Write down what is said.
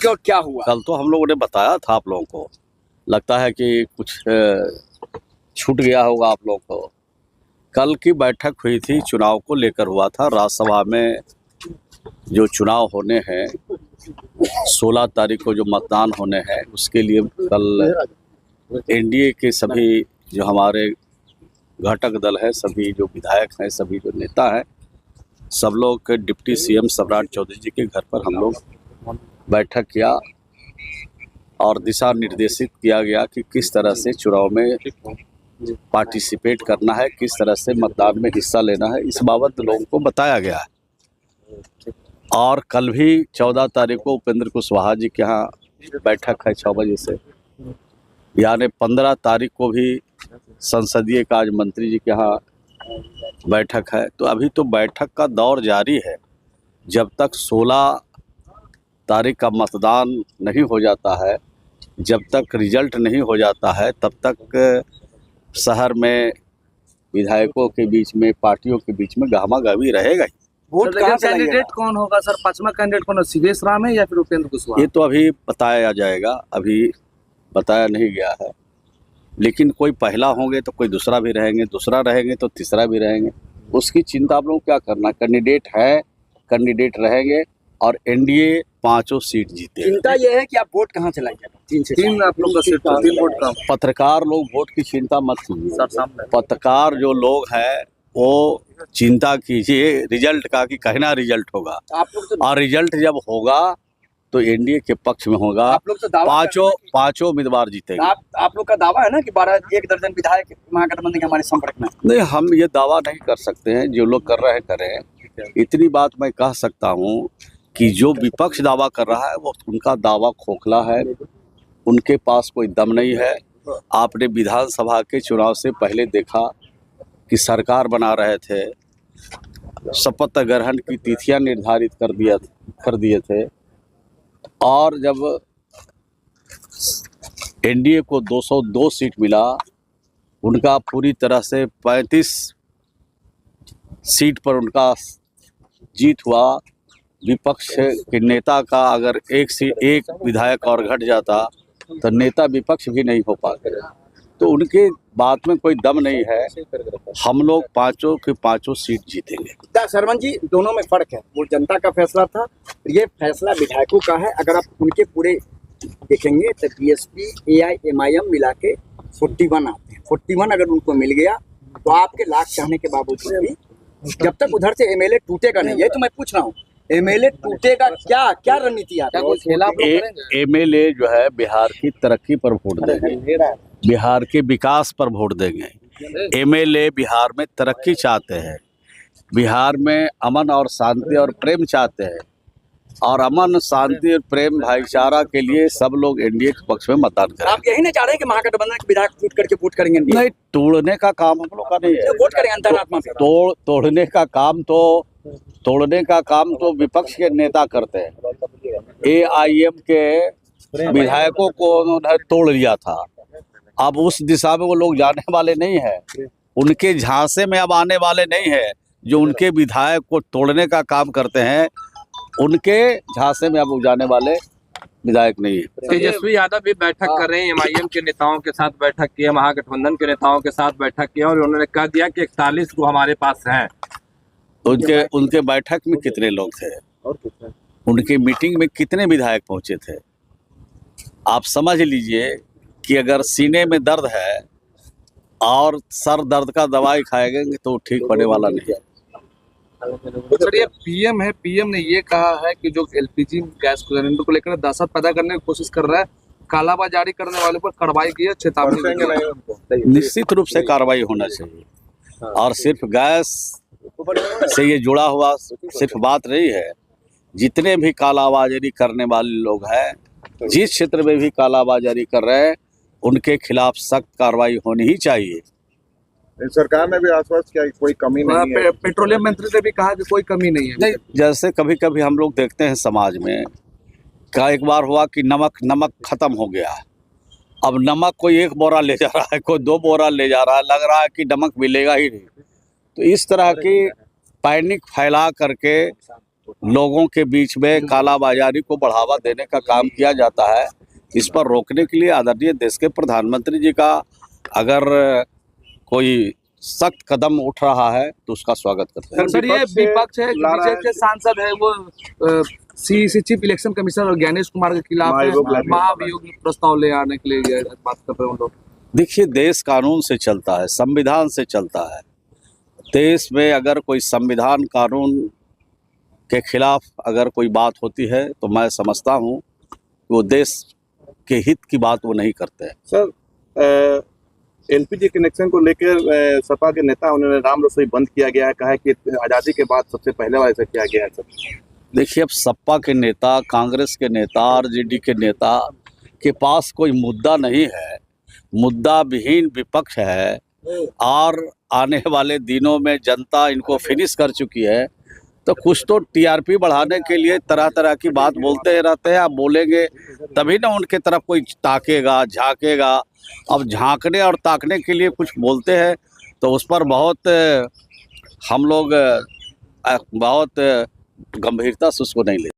क्या हुआ? कल तो हम लोगों ने बताया था आप लोगों को, लगता है कि कुछ छूट गया होगा आप लोगों को। कल की बैठक हुई थी, चुनाव को लेकर हुआ था। राज्यसभा में जो चुनाव होने हैं, 16 तारीख को जो मतदान होने हैं, उसके लिए कल एनडीए के सभी जो हमारे घटक दल है, सभी जो विधायक हैं, सभी जो नेता हैं, सब लोग डिप्टी सीएम सम्राट चौधरी जी के घर पर हम लोग बैठक किया और दिशा निर्देशित किया गया कि किस तरह से चुनाव में पार्टिसिपेट करना है, किस तरह से मतदान में हिस्सा लेना है, इस बाबत लोगों को बताया गया है। और कल भी 14 तारीख को उपेंद्र कुशवाहा जी के यहाँ बैठक है 6 बजे से, यानी 15 तारीख को भी संसदीय कार्य मंत्री जी के यहाँ बैठक है। तो अभी तो बैठक का दौर जारी है। जब तक 16 तारीख का मतदान नहीं हो जाता है, जब तक रिजल्ट नहीं हो जाता है, तब तक शहर में विधायकों के बीच में, पार्टियों के बीच में गहमा-गहमी रहेगा ही। वोट कहाँ से कैंडिडेट कौन होगा सर? 5वां कैंडिडेट कौन है? सिवेश राम है या फिर उपेंद्र कुशवाहा? ये तो अभी बताया जाएगा, अभी बताया नहीं गया है। लेकिन कोई पहला होंगे तो कोई दूसरा भी रहेंगे, दूसरा रहेंगे तो तीसरा भी रहेंगे। उसकी चिंता आप लोग क्या करना, कैंडिडेट है, कैंडिडेट रहेंगे और एनडीए 5 सीट जीते। चिंता यह है कि आप वोट कहाँ से लाएंगे? 3 आप लोग का सीट, 3 वोट कम। पत्रकार लोग वोट की चिंता मत कीजिए। पत्रकार जो लोग हैं वो चिंता कीजिए रिजल्ट का, कि कहना रिजल्ट होगा। आप लोग तो और रिजल्ट जब होगा तो एनडीए के पक्ष में होगा। आप लोग तो दावा पांचों उम्मीदवार जीतेंगे। आप लोग का दावा है ना कि 1 दर्जन विधायक महागठबंधन के हमारे संपर्क में? नहीं, हम ये दावा नहीं कर सकते हैं। जो लोग कर रहे हैं करें। इतनी बात मैं कह सकता हूँ कि जो विपक्ष दावा कर रहा है वो उनका दावा खोखला है, उनके पास कोई दम नहीं है। आपने विधानसभा के चुनाव से पहले देखा कि सरकार बना रहे थे, शपथ ग्रहण की तिथियां निर्धारित कर दिए थे, और जब एनडीए को 202 सीट मिला, उनका पूरी तरह से 35 सीट पर उनका जीत हुआ। विपक्ष के नेता का अगर एक विधायक और घट जाता तो नेता विपक्ष भी नहीं हो पाते। तो उनके बात में कोई दम नहीं है। हम लोग 5 की 5 सीट जीतेंगे। सरवन जी, दोनों में फर्क है। वो जनता का फैसला था, ये फैसला विधायकों का है। अगर आप उनके पूरे देखेंगे तो बीएसपी AIMIM मिला के 41 आते हैं। 41 अगर उनको मिल गया तो आपके लाख चाहने के बावजूद भी जब तक उधर से एमएलए टूटेगा नहीं, ये तो मैं पूछ रहा हूँ, एमएलए टूटेगा क्या रणनीति है? एमएलए जो है बिहार की तरक्की पर वोट देंगे, बिहार के विकास पर वोट देंगे। एमएलए बिहार में तरक्की चाहते हैं, बिहार में अमन और शांति और प्रेम चाहते हैं, और अमन, शांति और प्रेम, भाईचारा के लिए सब लोग एनडीए के पक्ष में मतदान करें। आप यही नहीं चाह रहे कि महागठबंधन के विधायक टूट करके वोट करेंगे? नहीं, तोड़ने का काम हम लोग का नहीं है। वोट करेंगे अंतरात्मा से। तोड़ने का काम तो विपक्ष के नेता करते हैं। AIM के विधायकों को उन्होंने तोड़ लिया था। अब उस दिशा में वो लोग जाने वाले नहीं है, उनके झांसे में अब आने वाले नहीं है। जो उनके विधायक को तोड़ने का काम करते हैं, उनके झांसे में अब जाने वाले विधायक नहीं है। तेजस्वी यादव भी बैठक कर रहे हैं, MIM के नेताओं के साथ बैठक की है, महागठबंधन के नेताओं के साथ बैठक की है, और उन्होंने कह दिया कि 41 को हमारे पास हैं। उनके बैठक में कितने लोग थे? उनके मीटिंग में कितने विधायक पहुंचे थे? आप समझ लीजिए कि अगर सीने में दर्द है और सर दर्द का दवाई खाएंगे तो ठीक पड़ने वाला नहीं है। सर, ये PM है, PM ने ये कहा है कि जो LPG गैस सिलेंडर को लेकर दहशत पैदा करने की कोशिश कर रहा है, कालाबाजारी करने वाले पर कार्रवाई की है, चेतावनी। निश्चित रूप से कार्रवाई होना चाहिए, और सिर्फ गैस से ये जुड़ा हुआ सिर्फ बात नहीं है। जितने भी कालाबाजारी करने वाले लोग हैं, जिस क्षेत्र में भी कालाबाजारी कर रहे हैं, उनके खिलाफ सख्त कार्रवाई होनी ही चाहिए। सरकार ने भी आश्वस्त किया कोई कमी नहीं है। पेट्रोलियम मंत्री ने भी कहा कि कोई कमी नहीं है। नहीं, जैसे कभी कभी हम लोग देखते हैं समाज में, क्या एक बार हुआ कि नमक खत्म हो गया। अब नमक कोई 1 बोरा ले जा रहा है, कोई 2 बोरा ले जा रहा है, लग रहा है कि नमक मिलेगा ही नहीं। तो इस तरह की पैनिक फैला करके लोगों के बीच में कालाबाजारी को बढ़ावा देने का काम किया जाता है। इस पर रोकने के लिए आदरणीय देश के प्रधानमंत्री जी का अगर कोई सख्त कदम उठ रहा है तो उसका स्वागत करते हैं। सर ये विपक्ष है, बीजेपी के सांसद है वो सीईसी चीफ इलेक्शन कमिश्नर और ज्ञानेश कुमार के खिलाफ महाभियोग प्रस्ताव ले आने के लिए बात कर रहे हैं लोग। देखिए, देश कानून से चलता है, संविधान से चलता है। देश में अगर कोई संविधान कानून के खिलाफ अगर कोई बात होती है तो मैं समझता हूँ वो देश के हित की बात वो नहीं करते हैं। सर एलपीजी कनेक्शन को लेकर सपा के नेता उन्होंने राम रसोई बंद किया गया है, कहा है कि आज़ादी के बाद सबसे पहले बार ऐसा किया गया है। सर देखिए, अब सपा के नेता, कांग्रेस के नेता, आरजेडी के नेता के पास कोई मुद्दा नहीं है, मुद्दा विहीन विपक्ष है और आने वाले दिनों में जनता इनको फिनिश कर चुकी है। तो कुछ तो टीआरपी बढ़ाने के लिए तरह तरह की बात बोलते रहते हैं। आप बोलेंगे तभी ना उनके तरफ कोई ताकेगा, झांकेगा। अब झांकने और ताकने के लिए कुछ बोलते हैं तो उस पर बहुत हम लोग बहुत गंभीरता से उसको नहीं लेते।